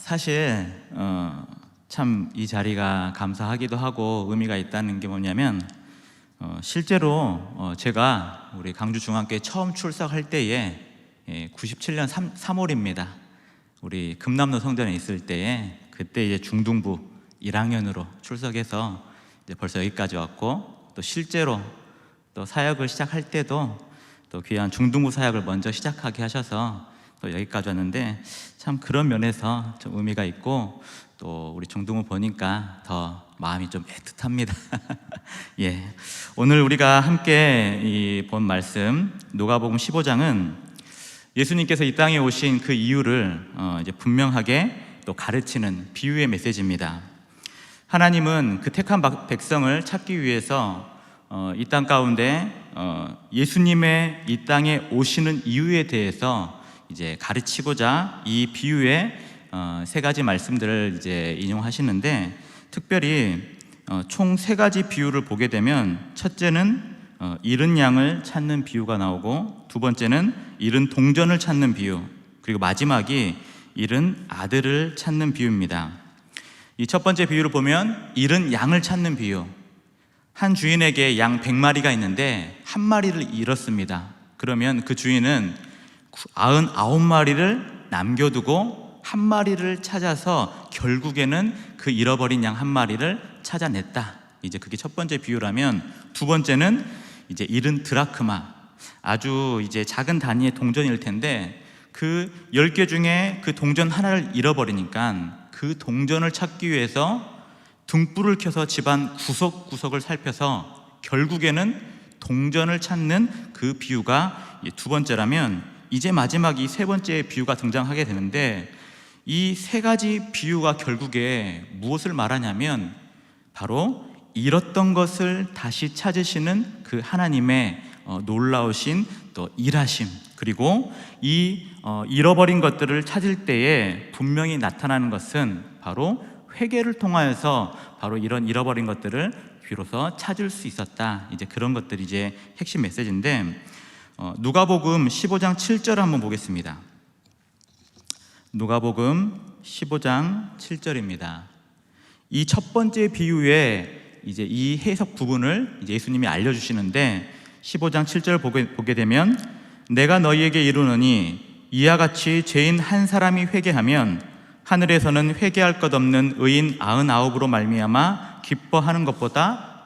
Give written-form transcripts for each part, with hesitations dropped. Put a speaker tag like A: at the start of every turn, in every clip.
A: 사실 참 이 자리가 감사하기도 하고 의미가 있다는 게 뭐냐면 실제로 제가 우리 강주 중앙교회 처음 출석할 때에 97년 3월입니다. 우리 금남로 성전에 있을 때에 그때 이제 중등부 1학년으로 출석해서 이제 벌써 여기까지 왔고, 또 실제로 또 사역을 시작할 때도 또 귀한 중등부 사역을 먼저 시작하게 하셔서 또 여기까지 왔는데, 참 그런 면에서 좀 의미가 있고, 또 우리 중등부 보니까 더 마음이 좀 애틋합니다. 예, 오늘 우리가 함께 본 말씀 누가복음 15장은 예수님께서 이 땅에 오신 그 이유를 이제 분명하게 또 가르치는 비유의 메시지입니다. 하나님은 그 택한 백성을 찾기 위해서 이 땅 가운데 예수님의 이 땅에 오시는 이유에 대해서 이제 가르치고자 이 비유의 세 가지 말씀들을 이제 인용하시는데, 특별히 총 세 가지 비유를 보게 되면, 첫째는 잃은 양을 찾는 비유가 나오고, 두 번째는 잃은 동전을 찾는 비유, 그리고 마지막이 잃은 아들을 찾는 비유입니다. 이 첫 번째 비유를 보면 잃은 양을 찾는 비유. 한 주인에게 양 100마리가 있는데 한 마리를 잃었습니다. 그러면 그 주인은 99마리를 남겨두고 한 마리를 찾아서 결국에는 그 잃어버린 양 한 마리를 찾아냈다. 이제 그게 첫 번째 비유라면, 두 번째는 이제 잃은 드라크마, 아주 이제 작은 단위의 동전일 텐데 그 10개 중에 그 동전 하나를 잃어버리니까 그 동전을 찾기 위해서 등불을 켜서 집안 구석구석을 살펴서 결국에는 동전을 찾는 그 비유가 두 번째라면, 이제 마지막 이 세 번째 비유가 등장하게 되는데, 이 세 가지 비유가 결국에 무엇을 말하냐면 바로 잃었던 것을 다시 찾으시는 그 하나님의 놀라우신 또 일하심, 그리고 이 잃어버린 것들을 찾을 때에 분명히 나타나는 것은 바로 회개를 통하여서 바로 이런 잃어버린 것들을 비로소 찾을 수 있었다. 이제 그런 것들이 이제 핵심 메시지인데, 누가복음 15장 7절 한번 보겠습니다. 누가복음 15장 7절입니다. 이 첫 번째 비유에 이제 이 해석 부분을 이제 예수님이 알려주시는데, 15장 7절 보게 되면, 내가 너희에게 이르노니 이와 같이 죄인 한 사람이 회개하면 하늘에서는 회개할 것 없는 의인 99으로 말미암아 기뻐하는 것보다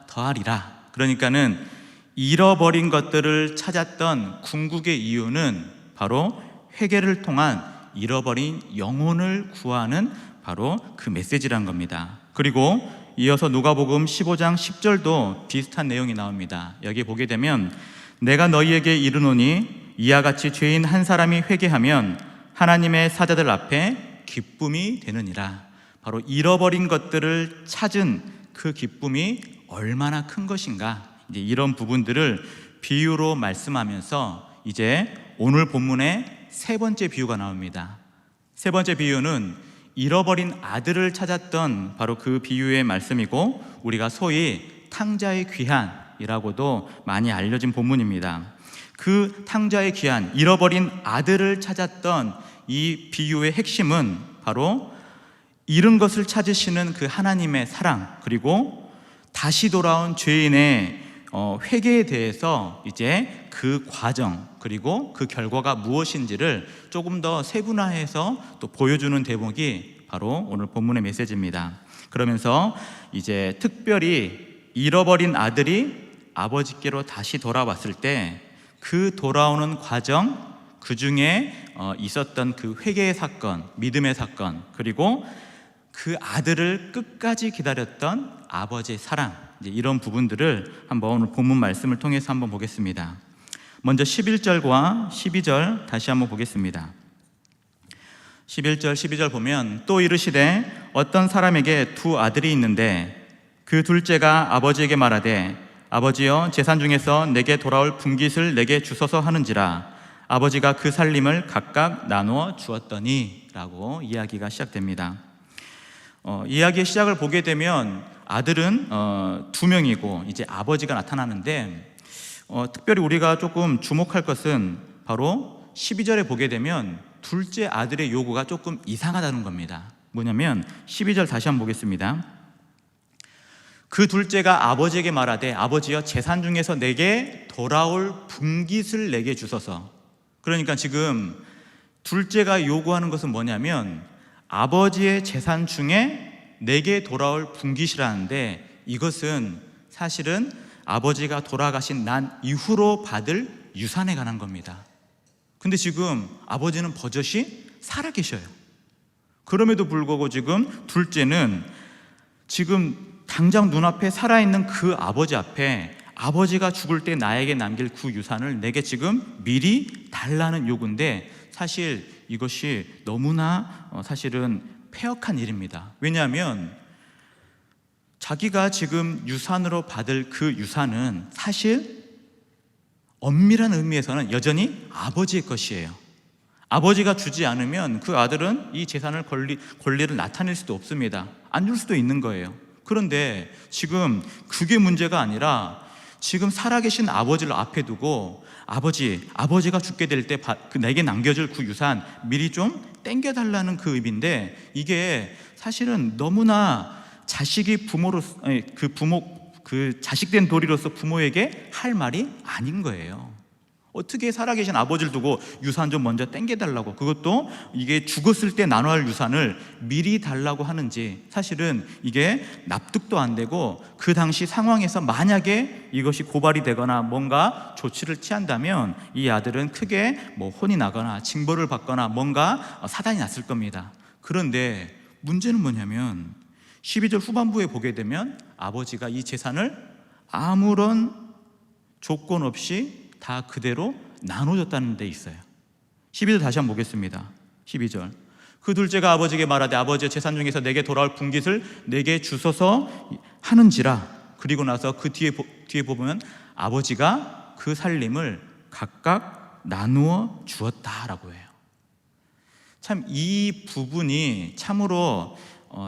A: 더하리라. 그러니까는 잃어버린 것들을 찾았던 궁극의 이유는 바로 회개를 통한 잃어버린 영혼을 구하는 바로 그 메시지란 겁니다. 그리고 이어서 누가복음 15장 10절도 비슷한 내용이 나옵니다. 여기 보게 되면, 내가 너희에게 이르노니 이와 같이 죄인 한 사람이 회개하면 하나님의 사자들 앞에 기쁨이 되느니라. 바로 잃어버린 것들을 찾은 그 기쁨이 얼마나 큰 것인가, 이제 이런 부분들을 비유로 말씀하면서 이제 오늘 본문의 세 번째 비유가 나옵니다. 세 번째 비유는 잃어버린 아들을 찾았던 바로 그 비유의 말씀이고, 우리가 소위 탕자의 귀환이라고도 많이 알려진 본문입니다. 그 탕자의 귀환, 잃어버린 아들을 찾았던 이 비유의 핵심은 바로 잃은 것을 찾으시는 그 하나님의 사랑, 그리고 다시 돌아온 죄인의 회개에 대해서 이제 그 과정, 그리고 그 결과가 무엇인지를 조금 더 세분화해서 또 보여주는 대목이 바로 오늘 본문의 메시지입니다. 그러면서 이제 특별히 잃어버린 아들이 아버지께로 다시 돌아왔을 때 그 돌아오는 과정, 그 중에 있었던 그 회개의 사건, 믿음의 사건, 그리고 그 아들을 끝까지 기다렸던 아버지의 사랑, 이제 이런 부분들을 한번 오늘 본문 말씀을 통해서 한번 보겠습니다. 먼저 11절과 12절 다시 한번 보겠습니다. 11절 12절 보면, 또 이르시되 어떤 사람에게 두 아들이 있는데 그 둘째가 아버지에게 말하되 아버지여, 재산 중에서 내게 돌아올 분깃을 내게 주소서 하는지라. 아버지가 그 살림을 각각 나누어 주었더니 라고 이야기가 시작됩니다. 이야기의 시작을 보게 되면 아들은 두 명이고 이제 아버지가 나타나는데, 특별히 우리가 조금 주목할 것은 바로 12절에 보게 되면 둘째 아들의 요구가 조금 이상하다는 겁니다. 뭐냐면 12절 다시 한번 보겠습니다. 그 둘째가 아버지에게 말하되 아버지여 재산 중에서 내게 돌아올 분깃을 내게 주소서. 그러니까 지금 둘째가 요구하는 것은 뭐냐면 아버지의 재산 중에 내게 돌아올 분깃이라는데, 이것은 사실은 아버지가 돌아가신 난 이후로 받을 유산에 관한 겁니다. 근데 지금 아버지는 버젓이 살아계셔요. 그럼에도 불구하고 지금 둘째는 지금 당장 눈앞에 살아있는 그 아버지 앞에 아버지가 죽을 때 나에게 남길 그 유산을 내게 지금 미리 달라는 요구인데, 사실 이것이 너무나 사실은 폐역한 일입니다. 왜냐하면 자기가 지금 유산으로 받을 그 유산은 사실 엄밀한 의미에서는 여전히 아버지의 것이에요. 아버지가 주지 않으면 그 아들은 이 재산을 권리를 나타낼 수도 없습니다. 안 줄 수도 있는 거예요. 그런데 지금 그게 문제가 아니라 지금 살아계신 아버지를 앞에 두고 아버지가 죽게 될 때 내게 남겨줄 그 유산 미리 좀 땡겨달라는 그 의미인데, 이게 사실은 너무나 자식이 그 자식된 도리로서 부모에게 할 말이 아닌 거예요. 어떻게 살아계신 아버지를 두고 유산 좀 먼저 땡겨달라고, 그것도 이게 죽었을 때 나눠야 할 유산을 미리 달라고 하는지, 사실은 이게 납득도 안 되고, 그 당시 상황에서 만약에 이것이 고발이 되거나 뭔가 조치를 취한다면 이 아들은 크게 혼이 나거나 징벌을 받거나 뭔가 사단이 났을 겁니다. 그런데 문제는 뭐냐면 12절 후반부에 보게 되면 아버지가 이 재산을 아무런 조건 없이 다 그대로 나눠줬다는 데 있어요. 12절 다시 한번 보겠습니다. 12절 그 둘째가 아버지에게 말하되 아버지의 재산 중에서 내게 돌아올 분깃을 내게 주소서 하는지라. 그리고 나서 그 뒤에 보면 아버지가 그 살림을 각각 나누어 주었다라고 해요. 참 이 부분이 참으로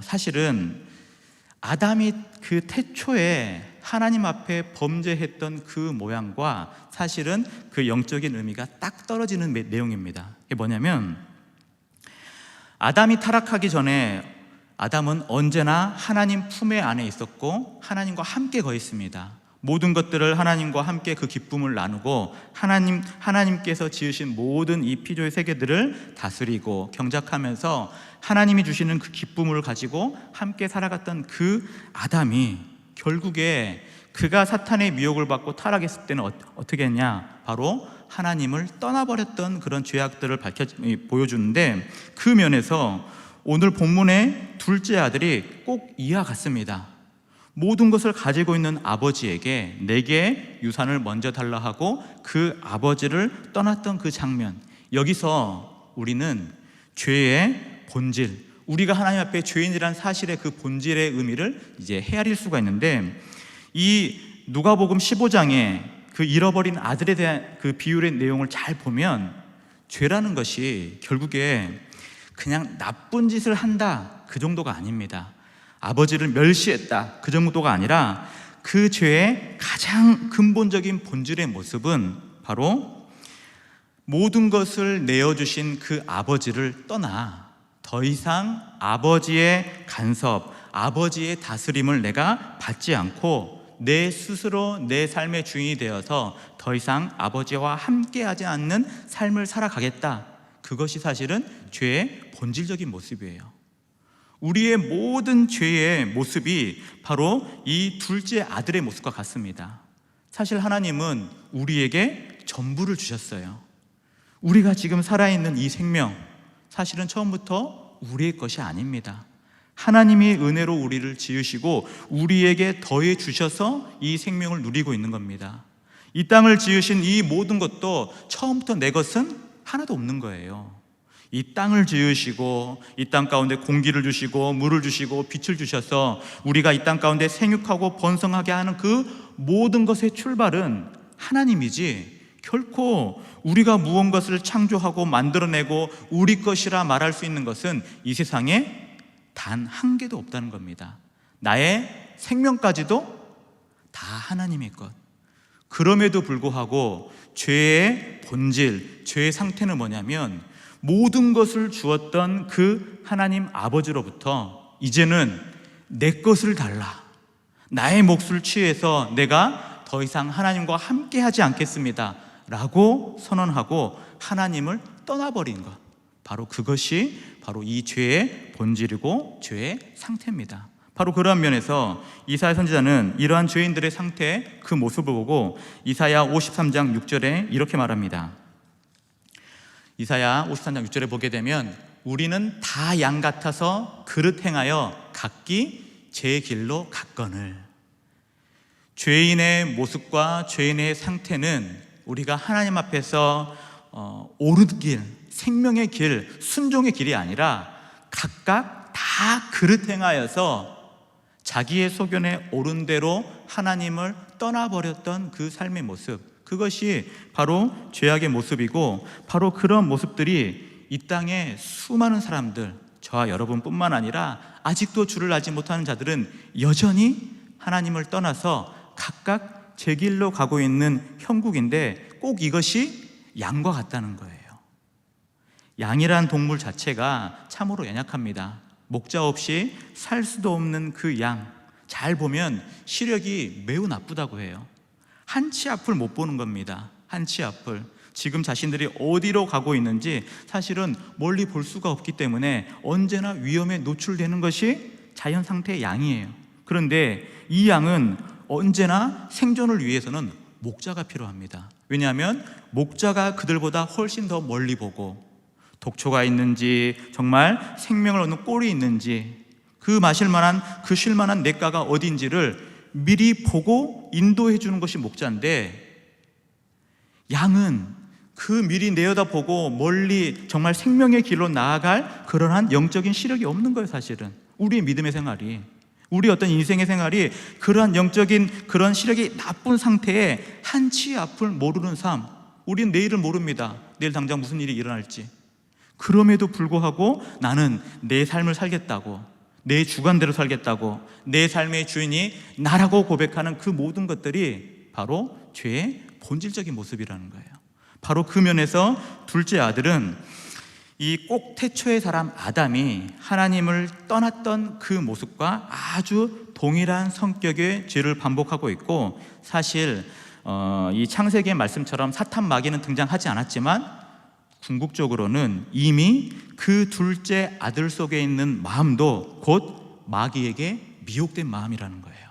A: 사실은 아담이 그 태초에 하나님 앞에 범죄했던 그 모양과 사실은 그 영적인 의미가 딱 떨어지는 내용입니다. 이게 뭐냐면 아담이 타락하기 전에 아담은 언제나 하나님 품에 안에 있었고 하나님과 함께 거했습니다. 모든 것들을 하나님과 함께 그 기쁨을 나누고 하나님께서 지으신 모든 이 피조의 세계들을 다스리고 경작하면서 하나님이 주시는 그 기쁨을 가지고 함께 살아갔던 그 아담이 결국에 그가 사탄의 미혹을 받고 타락했을 때는 어떻게 했냐? 바로 하나님을 떠나버렸던 그런 죄악들을 보여주는데, 그 면에서 오늘 본문의 둘째 아들이 꼭 이와 같습니다. 모든 것을 가지고 있는 아버지에게 내게 유산을 먼저 달라 하고 그 아버지를 떠났던 그 장면, 여기서 우리는 죄의 본질, 우리가 하나님 앞에 죄인이라는 사실의 그 본질의 의미를 이제 헤아릴 수가 있는데, 이 누가복음 15장에 그 잃어버린 아들에 대한 그 비율의 내용을 잘 보면 죄라는 것이 결국에 그냥 나쁜 짓을 한다 그 정도가 아닙니다. 아버지를 멸시했다 그 정도가 아니라 그 죄의 가장 근본적인 본질의 모습은 바로 모든 것을 내어주신 그 아버지를 떠나 더 이상 아버지의 간섭, 아버지의 다스림을 내가 받지 않고 내 스스로 내 삶의 주인이 되어서 더 이상 아버지와 함께하지 않는 삶을 살아가겠다. 그것이 사실은 죄의 본질적인 모습이에요. 우리의 모든 죄의 모습이 바로 이 둘째 아들의 모습과 같습니다. 사실 하나님은 우리에게 전부를 주셨어요. 우리가 지금 살아있는 이 생명, 사실은 처음부터 우리의 것이 아닙니다. 하나님이 은혜로 우리를 지으시고 우리에게 더해 주셔서 이 생명을 누리고 있는 겁니다. 이 땅을 지으신 이 모든 것도 처음부터 내 것은 하나도 없는 거예요. 이 땅을 지으시고 이 땅 가운데 공기를 주시고 물을 주시고 빛을 주셔서 우리가 이 땅 가운데 생육하고 번성하게 하는 그 모든 것의 출발은 하나님이지, 결코 우리가 무언가를 창조하고 만들어내고 우리 것이라 말할 수 있는 것은 이 세상에 단 한 개도 없다는 겁니다. 나의 생명까지도 다 하나님의 것. 그럼에도 불구하고 죄의 본질, 죄의 상태는 뭐냐면 모든 것을 주었던 그 하나님 아버지로부터 이제는 내 것을 달라, 나의 몫을 취해서 내가 더 이상 하나님과 함께 하지 않겠습니다 라고 선언하고 하나님을 떠나버린 것, 바로 그것이 바로 이 죄의 본질이고 죄의 상태입니다. 바로 그러한 면에서 이사야 선지자는 이러한 죄인들의 상태, 그 모습을 보고 이사야 53장 6절에 이렇게 말합니다. 이사야 53장 6절에 보게 되면 우리는 다 양 같아서 그릇 행하여 각기 제 길로 갔거늘. 죄인의 모습과 죄인의 상태는 우리가 하나님 앞에서 옳은 길, 생명의 길, 순종의 길이 아니라 각각 다 그릇 행하여서 자기의 소견에 옳은 대로 하나님을 떠나버렸던 그 삶의 모습, 그것이 바로 죄악의 모습이고, 바로 그런 모습들이 이 땅에 수많은 사람들, 저와 여러분뿐만 아니라 아직도 주를 알지 못하는 자들은 여전히 하나님을 떠나서 각각 제 길로 가고 있는 형국인데, 꼭 이것이 양과 같다는 거예요. 양이란 동물 자체가 참으로 연약합니다. 목자 없이 살 수도 없는 그 양, 잘 보면 시력이 매우 나쁘다고 해요. 한 치 앞을 못 보는 겁니다. 한 치 앞을. 지금 자신들이 어디로 가고 있는지 사실은 멀리 볼 수가 없기 때문에 언제나 위험에 노출되는 것이 자연 상태의 양이에요. 그런데 이 양은 언제나 생존을 위해서는 목자가 필요합니다. 왜냐하면 목자가 그들보다 훨씬 더 멀리 보고, 독초가 있는지, 정말 생명을 얻는 꼴이 있는지, 그 마실 만한, 그 쉴 만한 냇가가 어딘지를 미리 보고 인도해 주는 것이 목자인데, 양은 그 미리 내어다보고 멀리 정말 생명의 길로 나아갈 그러한 영적인 시력이 없는 거예요. 사실은 우리의 믿음의 생활이, 우리 어떤 인생의 생활이 그러한 영적인 그런 시력이 나쁜 상태에 한 치 앞을 모르는 삶. 우리는 내일을 모릅니다. 내일 당장 무슨 일이 일어날지. 그럼에도 불구하고 나는 내 삶을 살겠다고, 내 주관대로 살겠다고, 내 삶의 주인이 나라고 고백하는 그 모든 것들이 바로 죄의 본질적인 모습이라는 거예요. 바로 그 면에서 둘째 아들은 이 꼭 태초의 사람 아담이 하나님을 떠났던 그 모습과 아주 동일한 성격의 죄를 반복하고 있고, 사실 이 창세기의 말씀처럼 사탄 마귀는 등장하지 않았지만 궁극적으로는 이미 그 둘째 아들 속에 있는 마음도 곧 마귀에게 미혹된 마음이라는 거예요.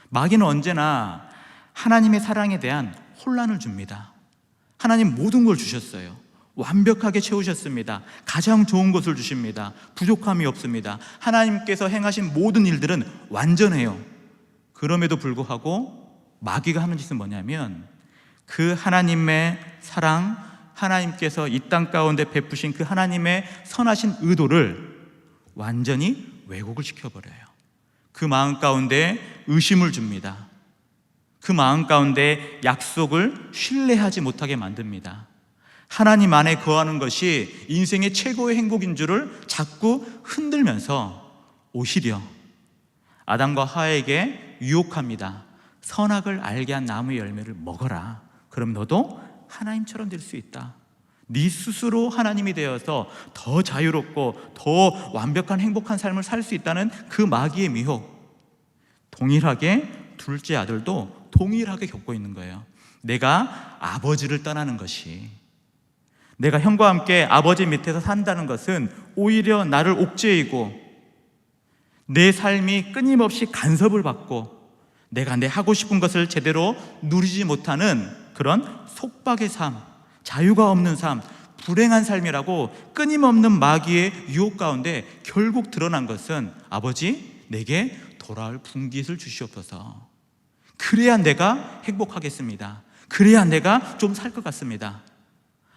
A: 마귀는 언제나 하나님의 사랑에 대한 혼란을 줍니다. 하나님 모든 걸 주셨어요. 완벽하게 채우셨습니다. 가장 좋은 것을 주십니다. 부족함이 없습니다. 하나님께서 행하신 모든 일들은 완전해요. 그럼에도 불구하고 마귀가 하는 짓은 뭐냐면, 그 하나님의 사랑, 하나님께서 이 땅 가운데 베푸신 그 하나님의 선하신 의도를 완전히 왜곡을 시켜버려요. 그 마음 가운데 의심을 줍니다. 그 마음 가운데 약속을 신뢰하지 못하게 만듭니다. 하나님 안에 거하는 것이 인생의 최고의 행복인 줄을 자꾸 흔들면서 오히려 아담과 하와에게 유혹합니다. 선악을 알게 한 나무의 열매를 먹어라. 그럼 너도 하나님처럼 될 수 있다. 네 스스로 하나님이 되어서 더 자유롭고 더 완벽한 행복한 삶을 살 수 있다는 그 마귀의 미혹, 동일하게 둘째 아들도 동일하게 겪고 있는 거예요. 내가 아버지를 떠나는 것이, 내가 형과 함께 아버지 밑에서 산다는 것은 오히려 나를 옥죄이고, 내 삶이 끊임없이 간섭을 받고, 내가 내 하고 싶은 것을 제대로 누리지 못하는 그런 속박의 삶, 자유가 없는 삶, 불행한 삶이라고 끊임없는 마귀의 유혹 가운데 결국 드러난 것은, 아버지 내게 돌아올 분깃을 주시옵소서. 그래야 내가 행복하겠습니다. 그래야 내가 좀 살 것 같습니다.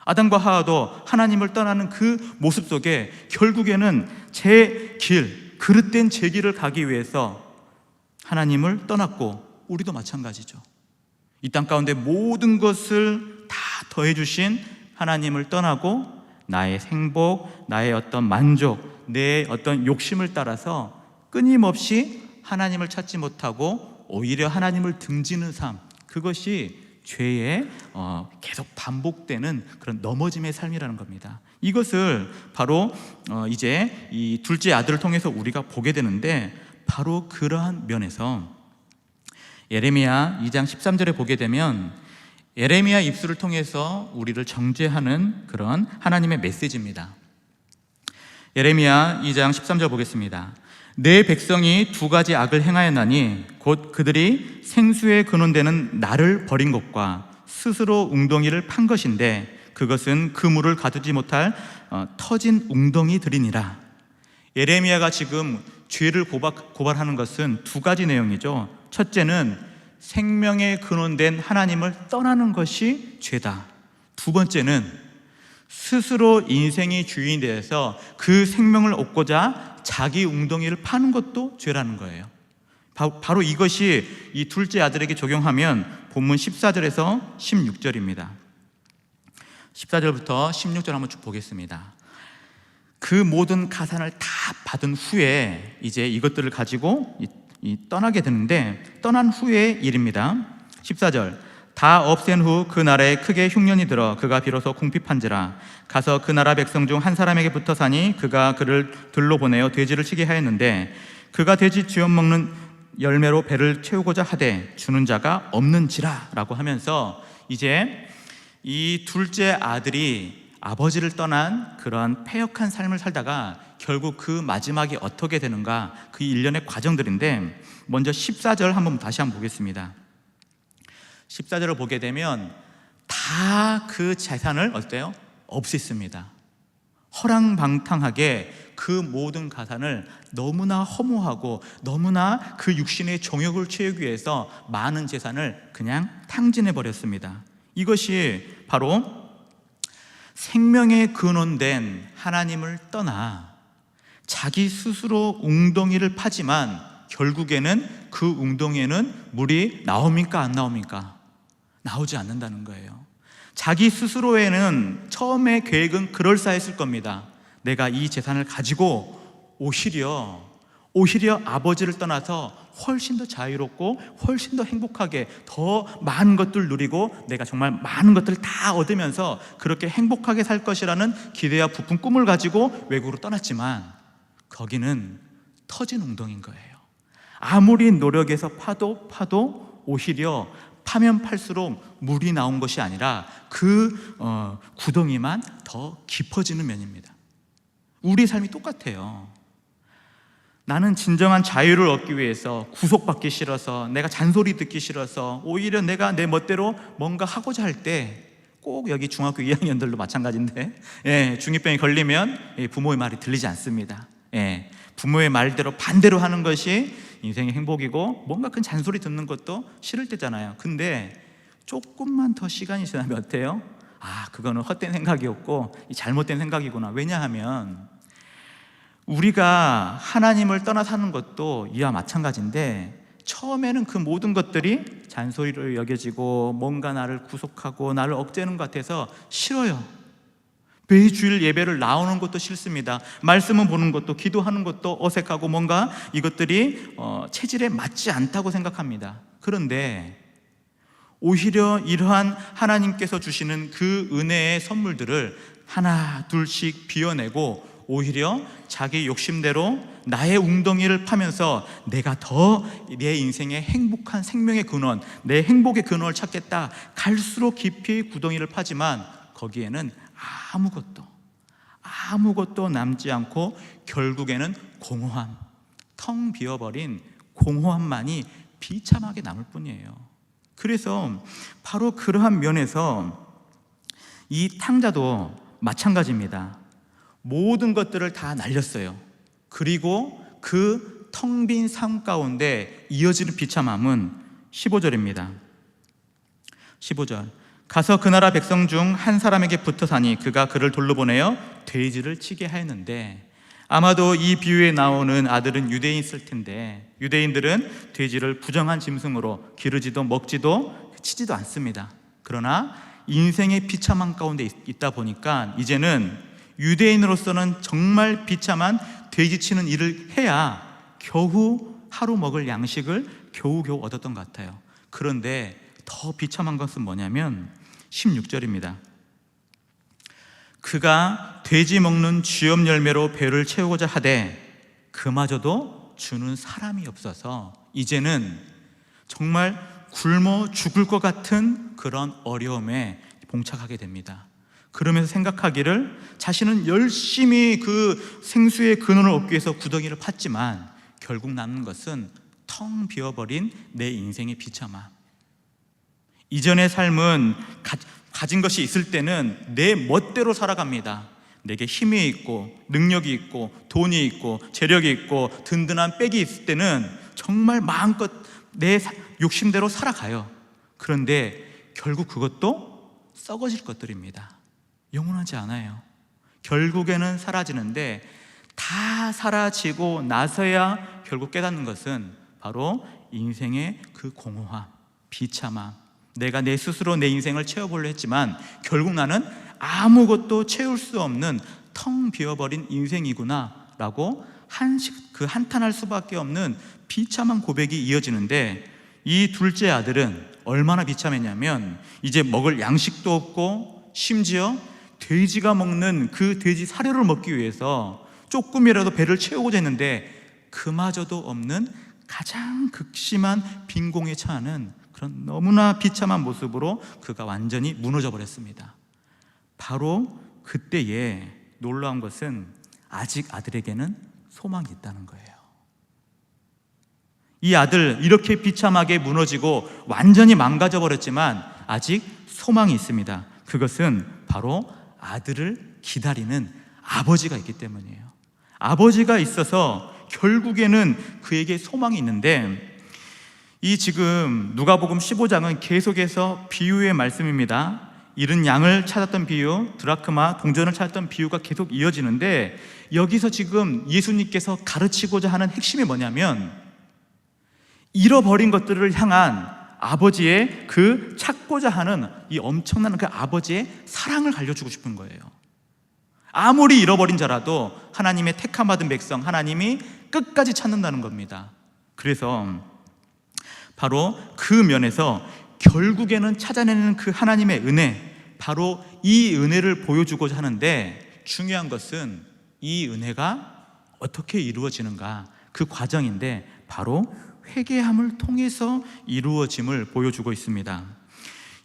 A: 아담과 하와도 하나님을 떠나는 그 모습 속에 결국에는 제 길, 그릇된 제 길을 가기 위해서 하나님을 떠났고, 우리도 마찬가지죠. 이 땅 가운데 모든 것을 다 더해주신 하나님을 떠나고 나의 행복, 나의 어떤 만족, 내 어떤 욕심을 따라서 끊임없이 하나님을 찾지 못하고 오히려 하나님을 등지는 삶, 그것이 죄의 계속 반복되는 그런 넘어짐의 삶이라는 겁니다. 이것을 바로 이제 이 둘째 아들을 통해서 우리가 보게 되는데, 바로 그러한 면에서 예레미야 2장 13절에 보게 되면 예레미야 입술을 통해서 우리를 정죄하는 그런 하나님의 메시지입니다. 예레미야 2장 13절 보겠습니다. 내 백성이 두 가지 악을 행하였나니 곧 그들이 생수에 근원되는 나를 버린 것과 스스로 웅덩이를 판 것인데 그것은 그 물을 가두지 못할 터진 웅덩이들이니라. 예레미야가 지금 죄를 고발하는 것은 두 가지 내용이죠. 첫째는 생명에 근원된 하나님을 떠나는 것이 죄다. 두 번째는 스스로 인생의 주인이 되어서 그 생명을 얻고자 자기 웅덩이를 파는 것도 죄라는 거예요. 바로 이것이 이 둘째 아들에게 적용하면 본문 14절에서 16절입니다. 14절부터 16절 한번 쭉 보겠습니다. 그 모든 가산을 다 받은 후에 이제 이것들을 가지고 떠나게 되는데, 떠난 후의 일입니다. 14절, 다 없앤 후 그 나라에 크게 흉년이 들어 그가 비로소 궁핍한지라. 가서 그 나라 백성 중 한 사람에게 붙어 사니 그가 그를 들로 보내어 돼지를 치게 하였는데 그가 돼지 쥐어먹는 열매로 배를 채우고자 하되 주는 자가 없는지라 라고 하면서, 이제 이 둘째 아들이 아버지를 떠난 그런 패역한 삶을 살다가 결국 그 마지막이 어떻게 되는가, 그 일련의 과정들인데, 먼저 14절 한번 다시 한번 보겠습니다. 14절을 보게 되면 다 그 재산을 어때요? 없앴습니다. 허랑방탕하게 그 모든 가산을 너무나 허무하고 너무나 그 육신의 정욕을 채우기 위해서 많은 재산을 그냥 탕진해 버렸습니다. 이것이 바로 생명에 근원된 하나님을 떠나 자기 스스로 웅덩이를 파지만 결국에는 그 웅덩이에는 물이 나옵니까? 안 나옵니까? 나오지 않는다는 거예요. 자기 스스로에는 처음에 계획은 그럴싸했을 겁니다. 내가 이 재산을 가지고 오히려 아버지를 떠나서 훨씬 더 자유롭고 훨씬 더 행복하게 더 많은 것들 누리고 내가 정말 많은 것들 다 얻으면서 그렇게 행복하게 살 것이라는 기대와 부푼 꿈을 가지고 외국으로 떠났지만 거기는 터진 웅덩이인 거예요. 아무리 노력해서 파도 오히려 파면 팔수록 물이 나온 것이 아니라 그 구덩이만 더 깊어지는 면입니다. 우리 삶이 똑같아요. 나는 진정한 자유를 얻기 위해서, 구속받기 싫어서, 내가 잔소리 듣기 싫어서, 오히려 내가 내 멋대로 뭔가 하고자 할 때, 꼭 여기 중학교 2학년들도 마찬가지인데, 중2병이 걸리면 부모의 말이 들리지 않습니다. 부모의 말대로 반대로 하는 것이 인생의 행복이고, 뭔가 큰 잔소리 듣는 것도 싫을 때잖아요. 근데 조금만 더 시간이 지나면 어때요? 그거는 헛된 생각이었고 잘못된 생각이구나. 왜냐하면 우리가 하나님을 떠나 사는 것도 이와 마찬가지인데, 처음에는 그 모든 것들이 잔소리로 여겨지고 뭔가 나를 구속하고 나를 억제하는 것 같아서 싫어요. 매주일 예배를 나오는 것도 싫습니다. 말씀을 보는 것도, 기도하는 것도 어색하고 뭔가 이것들이 체질에 맞지 않다고 생각합니다. 그런데 오히려 이러한 하나님께서 주시는 그 은혜의 선물들을 하나 둘씩 비워내고 오히려 자기 욕심대로 나의 웅덩이를 파면서 내가 더 내 인생의 행복한 생명의 근원, 내 행복의 근원을 찾겠다, 갈수록 깊이 구덩이를 파지만 거기에는 아무것도 남지 않고 결국에는 공허함, 텅 비어버린 공허함만이 비참하게 남을 뿐이에요. 그래서 바로 그러한 면에서 이 탕자도 마찬가지입니다. 모든 것들을 다 날렸어요. 그리고 그 텅 빈 삶 가운데 이어지는 비참함은 15절입니다. 15절, 가서 그 나라 백성 중 한 사람에게 붙어 사니 그가 그를 돌로 보내어 돼지를 치게 하였는데, 아마도 이 비유에 나오는 아들은 유대인일 텐데 유대인들은 돼지를 부정한 짐승으로 기르지도 먹지도 치지도 않습니다. 그러나 인생의 비참함 가운데 있다 보니까 이제는 유대인으로서는 정말 비참한 돼지 치는 일을 해야 겨우 하루 먹을 양식을 겨우겨우 얻었던 것 같아요. 그런데 더 비참한 것은 뭐냐면 16절입니다. 그가 돼지 먹는 쥐염 열매로 배를 채우고자 하되 그마저도 주는 사람이 없어서 이제는 정말 굶어 죽을 것 같은 그런 어려움에 봉착하게 됩니다. 그러면서 생각하기를 자신은 열심히 그 생수의 근원을 얻기 위해서 구덩이를 팠지만 결국 남는 것은 텅 비어버린 내 인생의 비참함. 이전의 삶은 가진 것이 있을 때는 내 멋대로 살아갑니다. 내게 힘이 있고 능력이 있고 돈이 있고 재력이 있고 든든한 백이 있을 때는 정말 마음껏 내 욕심대로 살아가요. 그런데 결국 그것도 썩어질 것들입니다. 영원하지 않아요. 결국에는 사라지는데 다 사라지고 나서야 결국 깨닫는 것은 바로 인생의 그 공허함, 비참함. 내가 내 스스로 내 인생을 채워보려 했지만 결국 나는 아무것도 채울 수 없는 텅 비어버린 인생이구나 라고 한탄할 수밖에 없는 비참한 고백이 이어지는데, 이 둘째 아들은 얼마나 비참했냐면 이제 먹을 양식도 없고 심지어 돼지가 먹는 그 돼지 사료를 먹기 위해서 조금이라도 배를 채우고자 했는데 그마저도 없는 가장 극심한 빈공에 처하는 그런 너무나 비참한 모습으로 그가 완전히 무너져 버렸습니다. 바로 그때에 놀라운 것은 아직 아들에게는 소망이 있다는 거예요. 이 아들 이렇게 비참하게 무너지고 완전히 망가져 버렸지만 아직 소망이 있습니다. 그것은 바로 아들을 기다리는 아버지가 있기 때문이에요. 아버지가 있어서 결국에는 그에게 소망이 있는데, 이 지금 누가복음 15장은 계속해서 비유의 말씀입니다. 잃은 양을 찾았던 비유, 드라크마 동전을 찾았던 비유가 계속 이어지는데, 여기서 지금 예수님께서 가르치고자 하는 핵심이 뭐냐면 잃어버린 것들을 향한 아버지의 그 찾고자 하는 이 엄청난 그 아버지의 사랑을 알려주고 싶은 거예요. 아무리 잃어버린 자라도 하나님의 택함받은 백성, 하나님이 끝까지 찾는다는 겁니다. 그래서 바로 그 면에서 결국에는 찾아내는 그 하나님의 은혜, 바로 이 은혜를 보여주고자 하는데, 중요한 것은 이 은혜가 어떻게 이루어지는가, 그 과정인데 바로 회개함을 통해서 이루어짐을 보여주고 있습니다.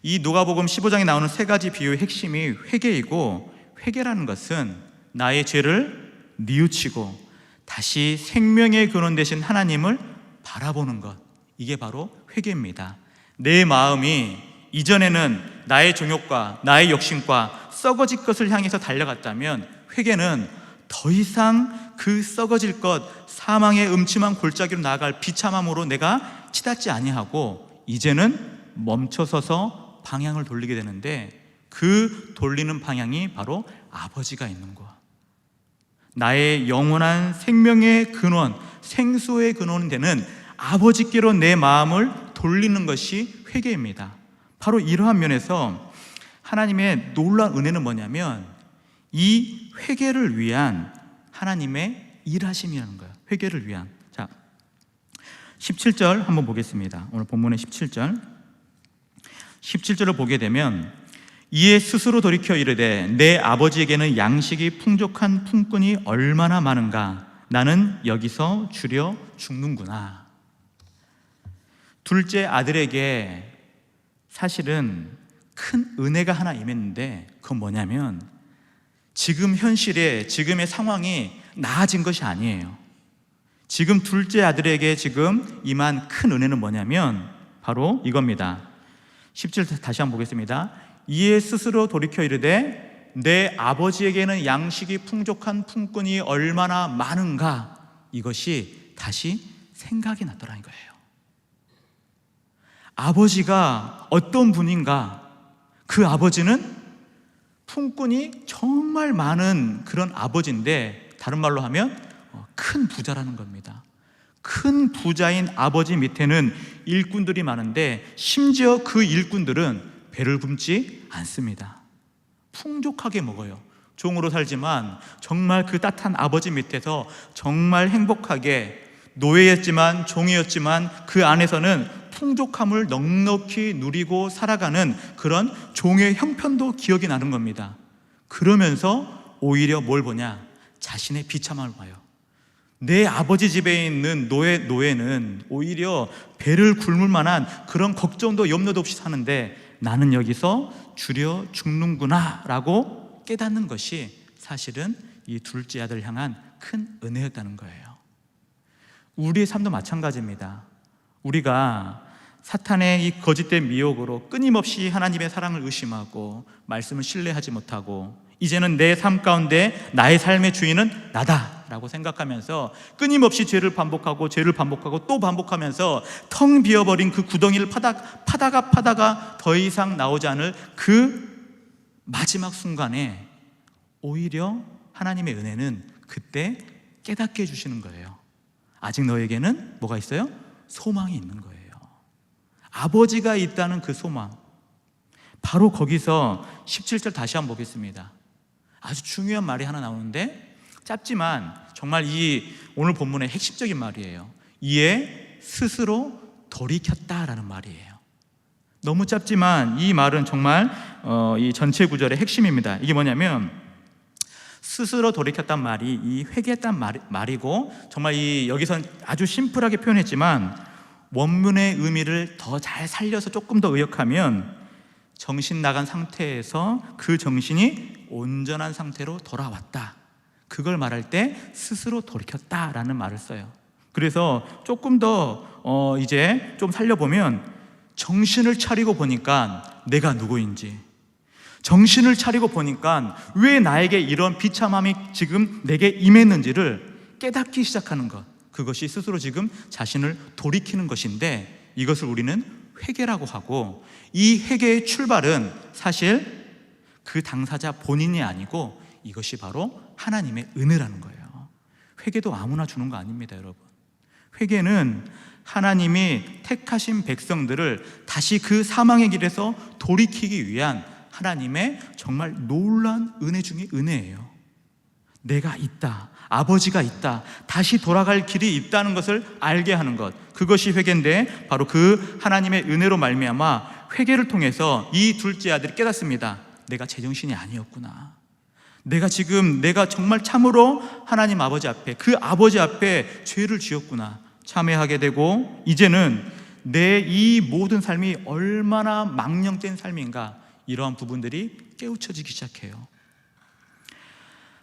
A: 이 누가복음 15장에 나오는 세 가지 비유의 핵심이 회개이고, 회개라는 것은 나의 죄를 뉘우치고 다시 생명의 근원 되신 하나님을 바라보는 것, 이게 바로 회개입니다. 내 마음이 이전에는 나의 정욕과 나의 욕심과 썩어질 것을 향해서 달려갔다면 회개는 더 이상 그 썩어질 것, 사망의 음침한 골짜기로 나아갈 비참함으로 내가 치닫지 아니하고 이제는 멈춰서서 방향을 돌리게 되는데, 그 돌리는 방향이 바로 아버지가 있는 곳, 나의 영원한 생명의 근원, 생수의 근원이 되는 아버지께로 내 마음을 돌리는 것이 회개입니다. 바로 이러한 면에서 하나님의 놀라운 은혜는 뭐냐면 이 회개를 위한 하나님의 일하심이라는 거예요. 회개를 위한. 자, 17절 한번 보겠습니다. 오늘 본문의 17절을 보게 되면, 이에 스스로 돌이켜 이르되 내 아버지에게는 양식이 풍족한 품꾼이 얼마나 많은가, 나는 여기서 주려 죽는구나. 둘째 아들에게 사실은 큰 은혜가 하나 임했는데, 그건 뭐냐면 지금 현실에 지금의 상황이 나아진 것이 아니에요. 지금 둘째 아들에게 지금 임한 큰 은혜는 뭐냐면 바로 이겁니다. 17절 다시 한번 보겠습니다. 이에 스스로 돌이켜 이르되 내 아버지에게는 양식이 풍족한 품꾼이 얼마나 많은가, 이것이 다시 생각이 났더라는 거예요. 아버지가 어떤 분인가, 그 아버지는 품꾼이 정말 많은 그런 아버지인데, 다른 말로 하면 큰 부자라는 겁니다. 큰 부자인 아버지 밑에는 일꾼들이 많은데 심지어 그 일꾼들은 배를 굶지 않습니다. 풍족하게 먹어요. 종으로 살지만 정말 그 따뜻한 아버지 밑에서 정말 행복하게, 노예였지만 종이었지만 그 안에서는 풍족함을 넉넉히 누리고 살아가는 그런 종의 형편도 기억이 나는 겁니다. 그러면서 오히려 뭘 보냐? 자신의 비참함을 봐요. 내 아버지 집에 있는 노예는 오히려 배를 굶을 만한 그런 걱정도 염려도 없이 사는데 나는 여기서 줄여 죽는구나 라고 깨닫는 것이 사실은 이 둘째 아들을 향한 큰 은혜였다는 거예요. 우리의 삶도 마찬가지입니다. 우리가 사탄의 이 거짓된 미혹으로 끊임없이 하나님의 사랑을 의심하고 말씀을 신뢰하지 못하고 이제는 내 삶 가운데 나의 삶의 주인은 나다 라고 생각하면서 끊임없이 죄를 반복하고 또 반복하면서 텅 비어버린 그 구덩이를 파다가 더 이상 나오지 않을 그 마지막 순간에 오히려 하나님의 은혜는 그때 깨닫게 해주시는 거예요. 아직 너에게는 뭐가 있어요? 소망이 있는 거예요. 아버지가 있다는 그 소망. 바로 거기서 17절 다시 한번 보겠습니다. 아주 중요한 말이 하나 나오는데 짧지만 정말 이 오늘 본문의 핵심적인 말이에요. 이에 스스로 돌이켰다라는 말이에요. 너무 짧지만 이 말은 정말 이 전체 구절의 핵심입니다. 이게 뭐냐면 스스로 돌이켰단 말이 이 회개했단 말이고 정말 이 여기선 아주 심플하게 표현했지만 원문의 의미를 더 잘 살려서 조금 더 의역하면 정신 나간 상태에서 그 정신이 온전한 상태로 돌아왔다. 그걸 말할 때 스스로 돌이켰다라는 말을 써요. 그래서 조금 더 이제 좀 살려보면 정신을 차리고 보니까 내가 누구인지, 정신을 차리고 보니까 왜 나에게 이런 비참함이 지금 내게 임했는지를 깨닫기 시작하는 것, 그것이 스스로 지금 자신을 돌이키는 것인데 이것을 우리는 회개라고 하고 이 회개의 출발은 사실 그 당사자 본인이 아니고 이것이 바로 하나님의 은혜라는 거예요. 회개도 아무나 주는 거 아닙니다, 여러분. 회개는 하나님이 택하신 백성들을 다시 그 사망의 길에서 돌이키기 위한 하나님의 정말 놀라운 은혜 중에 은혜예요. 내가 있다, 아버지가 있다, 다시 돌아갈 길이 있다는 것을 알게 하는 것, 그것이 회개인데 바로 그 하나님의 은혜로 말미암아 회개를 통해서 이 둘째 아들이 깨닫습니다. 내가 제정신이 아니었구나. 내가 정말 참으로 하나님 아버지 앞에, 그 아버지 앞에 죄를 지었구나 참회하게 되고 이제는 내 이 모든 삶이 얼마나 망령된 삶인가 이러한 부분들이 깨우쳐지기 시작해요.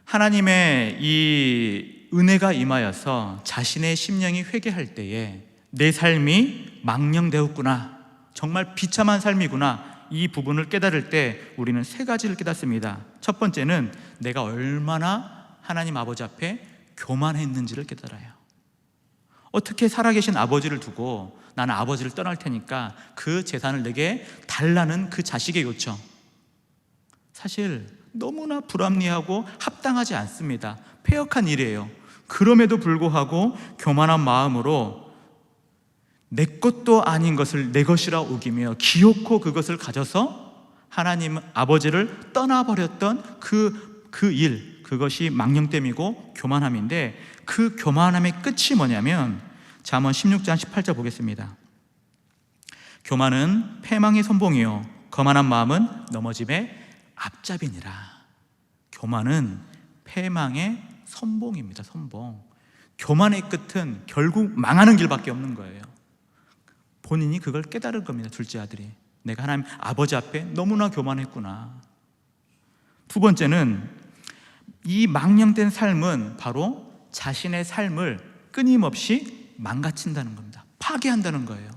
A: 하나님의 이 은혜가 임하여서 자신의 심령이 회개할 때에 내 삶이 망령되었구나, 정말 비참한 삶이구나, 이 부분을 깨달을 때 우리는 세 가지를 깨닫습니다. 첫 번째는 내가 얼마나 하나님 아버지 앞에 교만했는지를 깨달아요. 어떻게 살아계신 아버지를 두고 나는 아버지를 떠날 테니까 그 재산을 내게 달라는 그 자식의 요청, 사실 너무나 불합리하고 합당하지 않습니다. 폐역한 일이에요. 그럼에도 불구하고 교만한 마음으로 내 것도 아닌 것을 내 것이라 우기며 기어코 그것을 가져서 하나님 아버지를 떠나버렸던 그 일, 그것이 망령됨이고 교만함인데 그 교만함의 끝이 뭐냐면 잠언 16장 18절 보겠습니다. 교만은 패망의 선봉이요 거만한 마음은 넘어짐의 앞잡이니라. 교만은 패망의 선봉입니다. 선봉. 교만의 끝은 결국 망하는 길밖에 없는 거예요. 본인이 그걸 깨달은 겁니다. 둘째 아들이 내가 하나님 아버지 앞에 너무나 교만했구나. 두 번째는 이 망령된 삶은 바로 자신의 삶을 끊임없이 망가친다는 겁니다. 파괴한다는 거예요.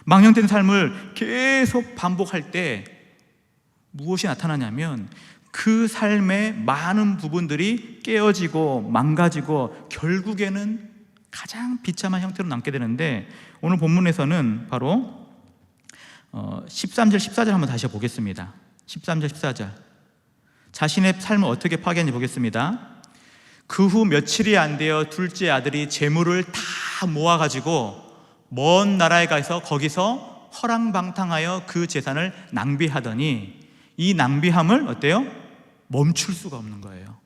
A: 망령된 삶을 계속 반복할 때 무엇이 나타나냐면 그 삶의 많은 부분들이 깨어지고 망가지고 결국에는 가장 비참한 형태로 남게 되는데 오늘 본문에서는 바로 13절 14절 한번 다시 보겠습니다. 13절 14절 자신의 삶을 어떻게 파괴했는지 보겠습니다. 그 후 며칠이 안 되어 둘째 아들이 재물을 다 모아가지고 먼 나라에 가서 거기서 허랑방탕하여 그 재산을 낭비하더니 이 낭비함을 어때요? 멈출 수가 없는 거예요.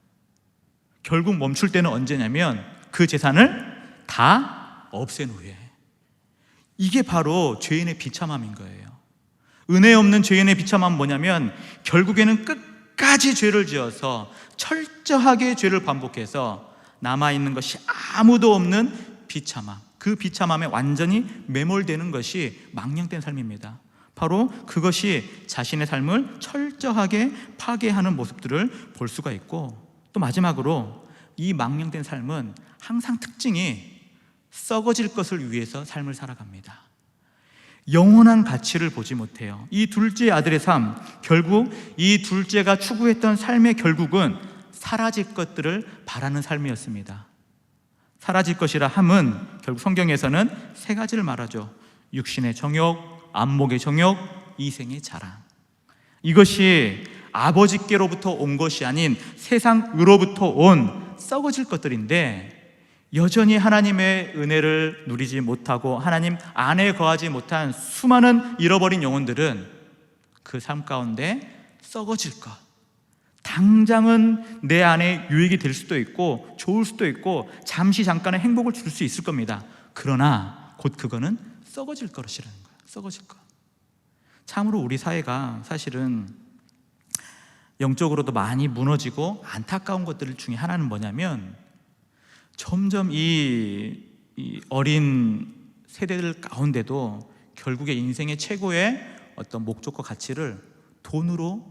A: 결국 멈출 때는 언제냐면 그 재산을 다 없앤 후에. 이게 바로 죄인의 비참함인 거예요. 은혜 없는 죄인의 비참함은 뭐냐면 결국에는 끝까지 죄를 지어서 철저하게 죄를 반복해서 남아있는 것이 아무도 없는 비참함, 그 비참함에 완전히 매몰되는 것이 망령된 삶입니다. 바로 그것이 자신의 삶을 철저하게 파괴하는 모습들을 볼 수가 있고, 또 마지막으로 이 망령된 삶은 항상 특징이 썩어질 것을 위해서 삶을 살아갑니다. 영원한 가치를 보지 못해요. 이 둘째 아들의 삶, 결국 이 둘째가 추구했던 삶의 결국은 사라질 것들을 바라는 삶이었습니다. 사라질 것이라 함은 결국 성경에서는 세 가지를 말하죠. 육신의 정욕, 안목의 정욕, 이생의 자랑. 이것이 아버지께로부터 온 것이 아닌 세상으로부터 온 썩어질 것들인데, 여전히 하나님의 은혜를 누리지 못하고 하나님 안에 거하지 못한 수많은 잃어버린 영혼들은 그 삶 가운데 썩어질 것, 당장은 내 안에 유익이 될 수도 있고 좋을 수도 있고 잠시 잠깐의 행복을 줄 수 있을 겁니다. 그러나 곧 그거는 썩어질 것이라는 거예요. 썩어질 것. 참으로 우리 사회가 사실은 영적으로도 많이 무너지고 안타까운 것들 중에 하나는 뭐냐면, 점점 이 어린 세대들 가운데도 결국에 인생의 최고의 어떤 목적과 가치를 돈으로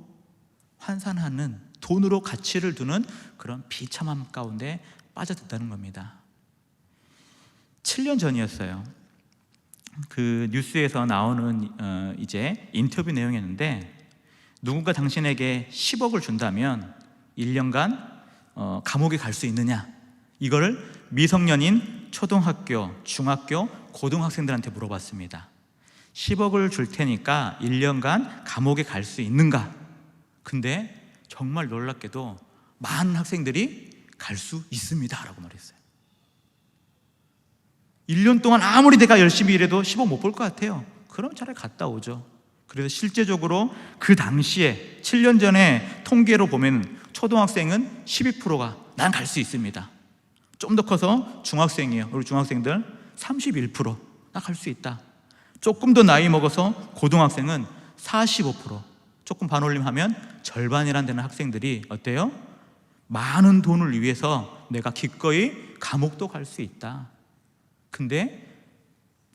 A: 환산하는, 돈으로 가치를 두는 그런 비참함 가운데 빠져든다는 겁니다. 7년 전이었어요. 그 뉴스에서 나오는 이제 인터뷰 내용이었는데, 누군가 당신에게 10억을 준다면 1년간 감옥에 갈 수 있느냐, 이거를 미성년인 초등학교, 중학교, 고등학생들한테 물어봤습니다. 10억을 줄 테니까 1년간 감옥에 갈 수 있는가? 근데 정말 놀랍게도 많은 학생들이 갈 수 있습니다 라고 말했어요. 1년 동안 아무리 내가 열심히 일해도 10억 못 볼 것 같아요. 그럼 차라리 갔다 오죠. 그래서 실제적으로 그 당시에 7년 전에 통계로 보면 초등학생은 12%가 난 갈 수 있습니다. 좀 더 커서 중학생이에요. 우리 중학생들 31%, 나 갈 수 있다. 조금 더 나이 먹어서 고등학생은 45%, 조금 반올림하면 절반이란 되는 학생들이 어때요? 많은 돈을 위해서 내가 기꺼이 감옥도 갈 수 있다. 근데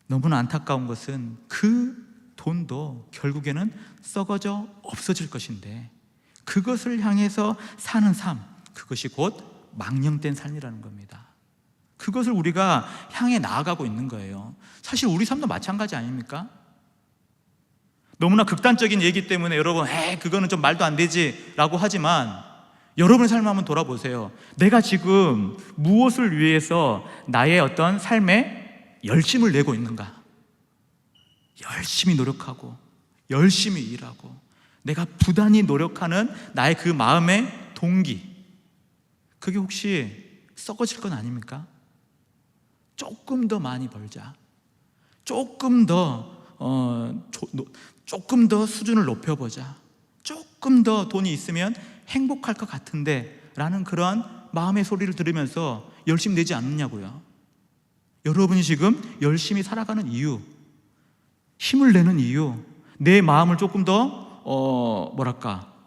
A: 너무나 안타까운 것은 그 돈도 결국에는 썩어져 없어질 것인데, 그것을 향해서 사는 삶, 그것이 곧 망령된 삶이라는 겁니다. 그것을 우리가 향해 나아가고 있는 거예요. 사실 우리 삶도 마찬가지 아닙니까? 너무나 극단적인 얘기 때문에 여러분 그거는 좀 말도 안 되지 라고 하지만, 여러분의 삶을 한번 돌아보세요. 내가 지금 무엇을 위해서 나의 어떤 삶에 열심을 내고 있는가? 열심히 노력하고 열심히 일하고 내가 부단히 노력하는 나의 그 마음의 동기, 그게 혹시 썩어질 건 아닙니까? 조금 더 많이 벌자, 조금 더 수준을 높여보자, 조금 더 돈이 있으면 행복할 것 같은데 라는 그런 마음의 소리를 들으면서 열심히 내지 않느냐고요. 여러분이 지금 열심히 살아가는 이유, 힘을 내는 이유, 내 마음을 조금 더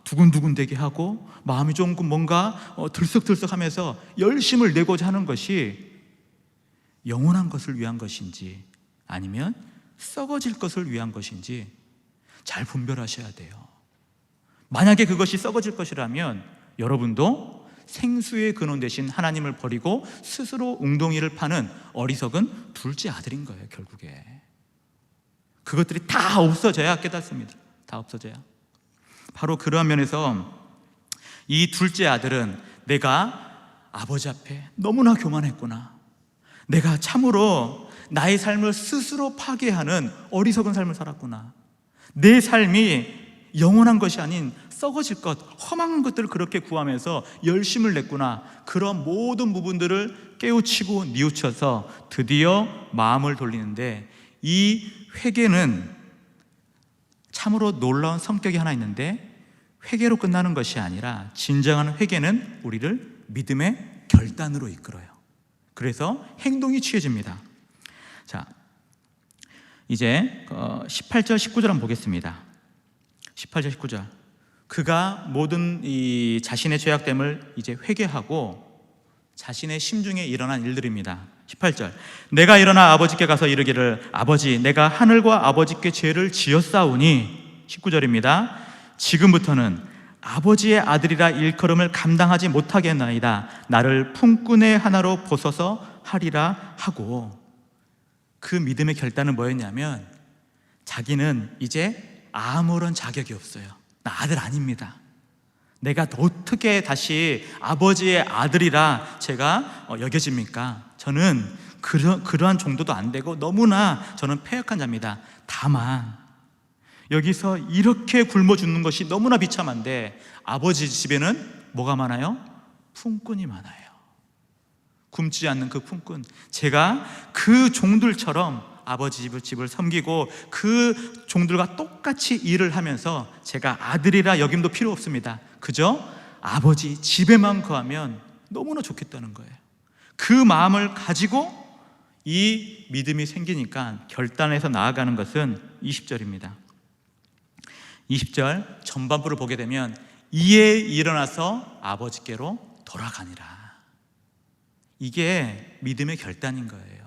A: 두근두근되게 하고 마음이 조금 뭔가 들썩들썩하면서 열심을 내고자 하는 것이 영원한 것을 위한 것인지 아니면 썩어질 것을 위한 것인지 잘 분별하셔야 돼요. 만약에 그것이 썩어질 것이라면 여러분도 생수의 근원 되신 하나님을 버리고 스스로 웅덩이를 파는 어리석은 둘째 아들인 거예요. 결국에 그것들이 다 없어져야 깨닫습니다. 다 없어져야. 바로 그러한 면에서 이 둘째 아들은 내가 아버지 앞에 너무나 교만했구나, 내가 참으로 나의 삶을 스스로 파괴하는 어리석은 삶을 살았구나, 내 삶이 영원한 것이 아닌 썩어질 것, 험한 것들을 그렇게 구하면서 열심을 냈구나, 그런 모든 부분들을 깨우치고 뉘우쳐서 드디어 마음을 돌리는데, 이 회개는 참으로 놀라운 성격이 하나 있는데, 회개로 끝나는 것이 아니라 진정한 회개는 우리를 믿음의 결단으로 이끌어요. 그래서 행동이 취해집니다. 자, 이제 18절 19절 한번 보겠습니다. 18절 19절. 그가 모든 이 자신의 죄악됨을 이제 회개하고 자신의 심중에 일어난 일들입니다. 18절, 내가 일어나 아버지께 가서 이르기를 아버지 내가 하늘과 아버지께 죄를 지었사오니. 19절입니다. 지금부터는 아버지의 아들이라 일컬음을 감당하지 못하겠나이다. 나를 품꾼의 하나로 보소서 하리라 하고. 그 믿음의 결단은 뭐였냐면 자기는 이제 아무런 자격이 없어요. 나 아들 아닙니다. 내가 어떻게 다시 아버지의 아들이라 제가 여겨집니까? 저는 그러한 정도도 안 되고 너무나 저는 패역한 자입니다. 다만 여기서 이렇게 굶어 죽는 것이 너무나 비참한데 아버지 집에는 뭐가 많아요? 품꾼이 많아요. 굶지 않는 그 품꾼. 제가 그 종들처럼 아버지 집을 섬기고 그 종들과 똑같이 일을 하면서 제가 아들이라 여김도 필요 없습니다. 그저 아버지 집에만 거하면 너무나 좋겠다는 거예요. 그 마음을 가지고 이 믿음이 생기니까 결단해서 나아가는 것은 20절입니다. 20절 전반부를 보게 되면 이에 일어나서 아버지께로 돌아가니라. 이게 믿음의 결단인 거예요.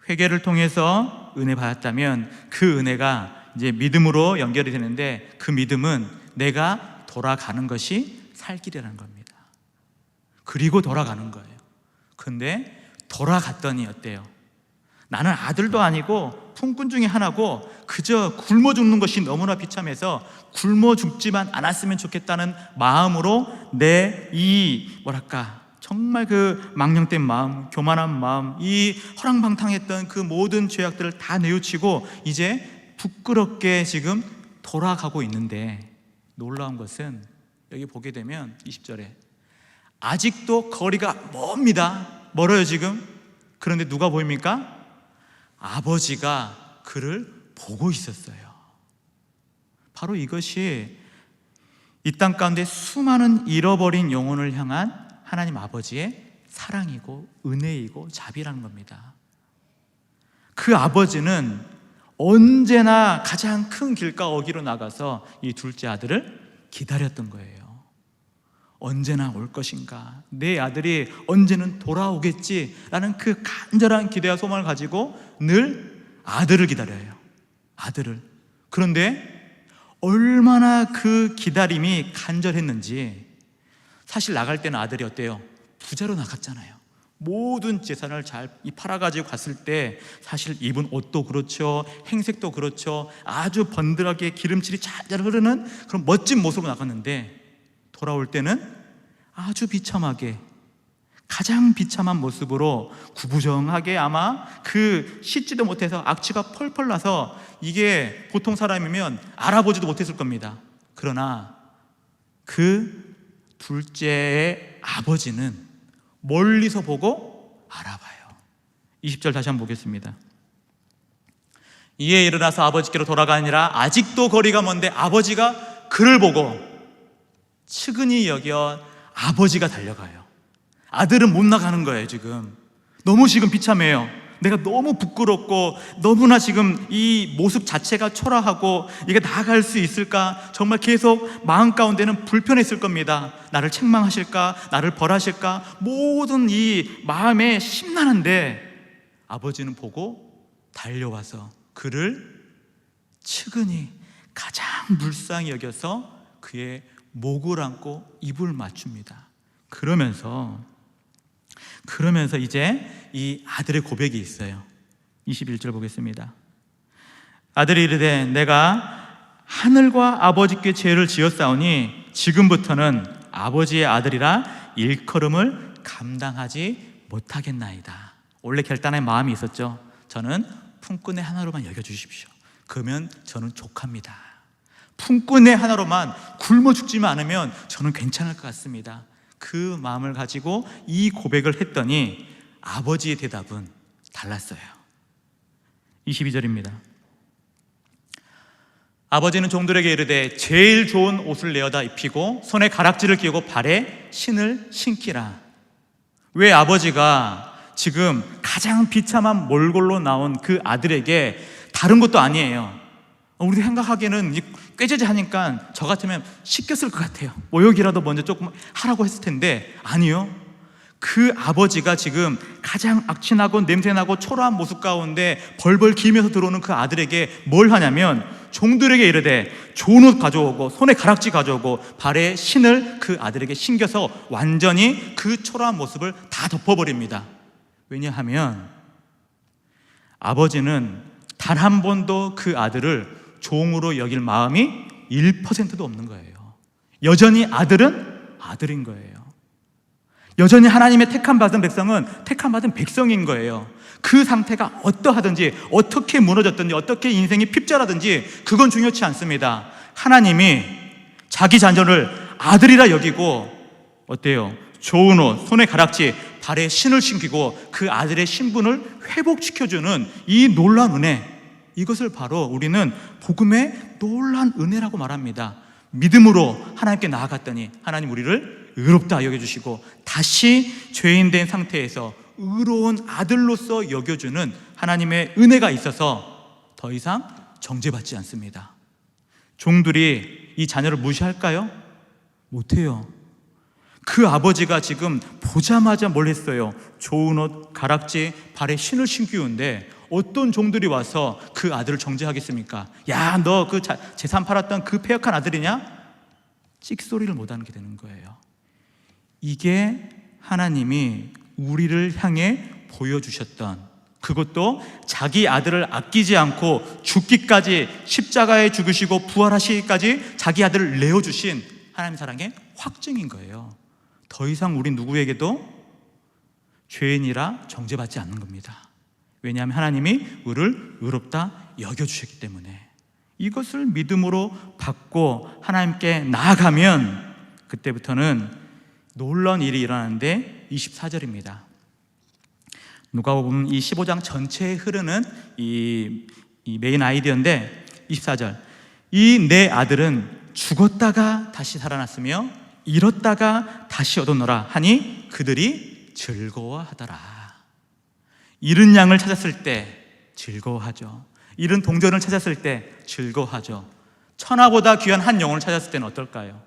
A: 회개를 통해서 은혜 받았다면 그 은혜가 이제 믿음으로 연결이 되는데 그 믿음은 내가 돌아가는 것이 살 길이라는 겁니다. 그리고 돌아가는 거예요. 근데 돌아갔더니 어때요? 나는 아들도 아니고 품꾼 중에 하나고 그저 굶어 죽는 것이 너무나 비참해서 굶어 죽지만 않았으면 좋겠다는 마음으로 내 이 정말 그 망령된 마음, 교만한 마음, 이 허랑방탕했던 그 모든 죄악들을 다 내우치고 이제 부끄럽게 지금 돌아가고 있는데, 놀라운 것은 여기 보게 되면 20절에 아직도 거리가 멉니다. 멀어요 지금. 그런데 누가 보입니까? 아버지가 그를 보고 있었어요. 바로 이것이 이 땅 가운데 수많은 잃어버린 영혼을 향한 하나님 아버지의 사랑이고 은혜이고 자비라는 겁니다. 그 아버지는 언제나 가장 큰 길가 어귀로 나가서 이 둘째 아들을 기다렸던 거예요. 언제나 올 것인가, 내 아들이 언제는 돌아오겠지라는 그 간절한 기대와 소망을 가지고 늘 아들을 기다려요. 아들을. 그런데 얼마나 그 기다림이 간절했는지, 사실 나갈 때는 아들이 어때요? 부자로 나갔잖아요. 모든 재산을 잘 팔아가지고 갔을 때 사실 입은 옷도 그렇죠, 행색도 그렇죠, 아주 번들하게 기름칠이 잘 흐르는 그런 멋진 모습으로 나갔는데 돌아올 때는 아주 비참하게, 가장 비참한 모습으로 구부정하게, 아마 그 씻지도 못해서 악취가 펄펄 나서 이게 보통 사람이면 알아보지도 못했을 겁니다. 그러나 그 둘째의 아버지는 멀리서 보고 알아봐요. 20절 다시 한번 보겠습니다. 이에 일어나서 아버지께로 돌아가니라. 아직도 거리가 먼데 아버지가 그를 보고 측은히 여겨 아버지가 달려가요. 아들은 못 나가는 거예요. 지금 너무 비참해요. 내가 너무 부끄럽고 너무나 지금 이 모습 자체가 초라하고 이게 나아갈 수 있을까, 정말 계속 마음 가운데는 불편했을 겁니다. 나를 책망하실까, 나를 벌하실까, 모든 이 마음에 심란한데 아버지는 보고 달려와서 그를 측은히 가장 불쌍히 여겨서 그의 목을 안고 입을 맞춥니다. 그러면서 이제 이 아들의 고백이 있어요. 21절 보겠습니다. 아들이 이르되 내가 하늘과 아버지께 죄를 지었사오니 지금부터는 아버지의 아들이라 일컬음을 감당하지 못하겠나이다. 원래 결단의 마음이 있었죠. 저는 품꾼의 하나로만 여겨주십시오. 그러면 저는 족합니다. 품꾼의 하나로만 굶어 죽지만 않으면 저는 괜찮을 것 같습니다. 그 마음을 가지고 이 고백을 했더니 아버지의 대답은 달랐어요. 22절입니다. 아버지는 종들에게 이르되 제일 좋은 옷을 내어다 입히고 손에 가락지를 끼우고 발에 신을 신기라. 왜 아버지가 지금 가장 비참한 몰골로 나온 그 아들에게, 다른 것도 아니에요, 우리 생각하기에는 꾀죄죄하니까 저 같으면 시켰을 것 같아요. 모욕이라도 먼저 조금 하라고 했을 텐데 아니요. 그 아버지가 지금 가장 악취나고 냄새나고 초라한 모습 가운데 벌벌 기면서 들어오는 그 아들에게 뭘 하냐면 종들에게 이르되 좋은 옷 가져오고 손에 가락지 가져오고 발에 신을 그 아들에게 신겨서 완전히 그 초라한 모습을 다 덮어버립니다. 왜냐하면 아버지는 단 한 번도 그 아들을 종으로 여길 마음이 1%도 없는 거예요. 여전히 아들은 아들인 거예요. 여전히 하나님의 택함받은 백성은 택함받은 백성인 거예요. 그 상태가 어떠하든지 어떻게 무너졌든지 어떻게 인생이 핍절하든지 그건 중요치 않습니다. 하나님이 자기 자녀를 아들이라 여기고 어때요? 좋은 옷, 손에 가락지, 발에 신을 신기고 그 아들의 신분을 회복시켜주는 이 놀라운 은혜, 이것을 바로 우리는 복음의 놀라운 은혜라고 말합니다. 믿음으로 하나님께 나아갔더니 하나님 우리를 의롭다 여겨주시고 다시 죄인 된 상태에서 의로운 아들로서 여겨주는 하나님의 은혜가 있어서 더 이상 정죄받지 않습니다. 종들이 이 자녀를 무시할까요? 못해요. 그 아버지가 지금 보자마자 뭘 했어요? 좋은 옷, 가락지, 발에 신을 신기운데 어떤 종들이 와서 그 아들을 정죄하겠습니까? 야, 너 그 재산 팔았던 그 패역한 아들이냐? 찍소리를 못하는 게 되는 거예요. 이게 하나님이 우리를 향해 보여주셨던, 그것도 자기 아들을 아끼지 않고 죽기까지 십자가에 죽으시고 부활하시기까지 자기 아들을 내어주신 하나님 사랑의 확증인 거예요. 더 이상 우리 누구에게도 죄인이라 정죄받지 않는 겁니다. 왜냐하면 하나님이 우리를 의롭다 여겨주셨기 때문에. 이것을 믿음으로 받고 하나님께 나아가면 그때부터는 놀라운 일이 일어나는데 24절입니다. 누가복음 이 15장 전체에 흐르는 이 메인 아이디어인데 24절, 이 내 아들은 죽었다가 다시 살아났으며 잃었다가 다시 얻었노라 하니 그들이 즐거워하더라. 잃은 양을 찾았을 때 즐거워하죠. 잃은 동전을 찾았을 때 즐거워하죠. 천하보다 귀한 한 영혼을 찾았을 때는 어떨까요?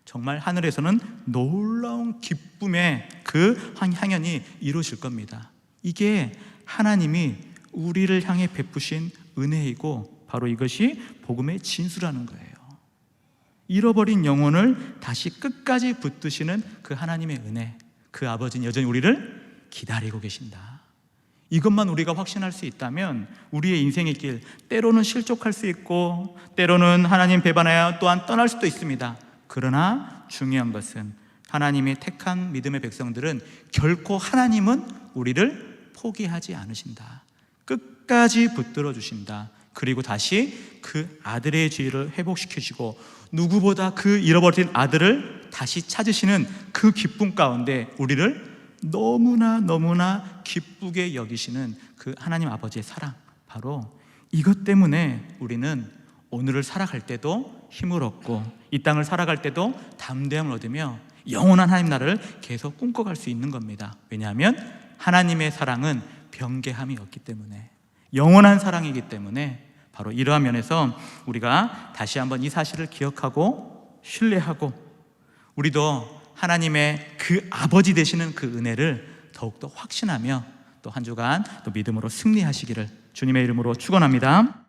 A: 정말 하늘에서는 놀라운 기쁨의 그 향연이 이루어질 겁니다. 이게 하나님이 우리를 향해 베푸신 은혜이고 바로 이것이 복음의 진수라는 거예요. 잃어버린 영혼을 다시 끝까지 붙드시는 그 하나님의 은혜, 그 아버지는 여전히 우리를 기다리고 계신다. 이것만 우리가 확신할 수 있다면 우리의 인생의 길, 때로는 실족할 수 있고 때로는 하나님 배반하여 또한 떠날 수도 있습니다. 그러나 중요한 것은 하나님의 택한 믿음의 백성들은 결코 하나님은 우리를 포기하지 않으신다. 끝까지 붙들어 주신다. 그리고 다시 그 아들의 지위를 회복시키시고 누구보다 그 잃어버린 아들을 다시 찾으시는 그 기쁨 가운데 우리를 너무나 기쁘게 여기시는 그 하나님 아버지의 사랑, 바로 이것 때문에 우리는 오늘을 살아갈 때도 힘을 얻고 이 땅을 살아갈 때도 담대함을 얻으며 영원한 하나님 나라를 계속 꿈꿔갈 수 있는 겁니다. 왜냐하면 하나님의 사랑은 변개함이 없기 때문에, 영원한 사랑이기 때문에 바로 이러한 면에서 우리가 다시 한번 이 사실을 기억하고 신뢰하고 우리도 하나님의 그 아버지 되시는 그 은혜를 더욱더 확신하며 또 한 주간 또 믿음으로 승리하시기를 주님의 이름으로 축원합니다.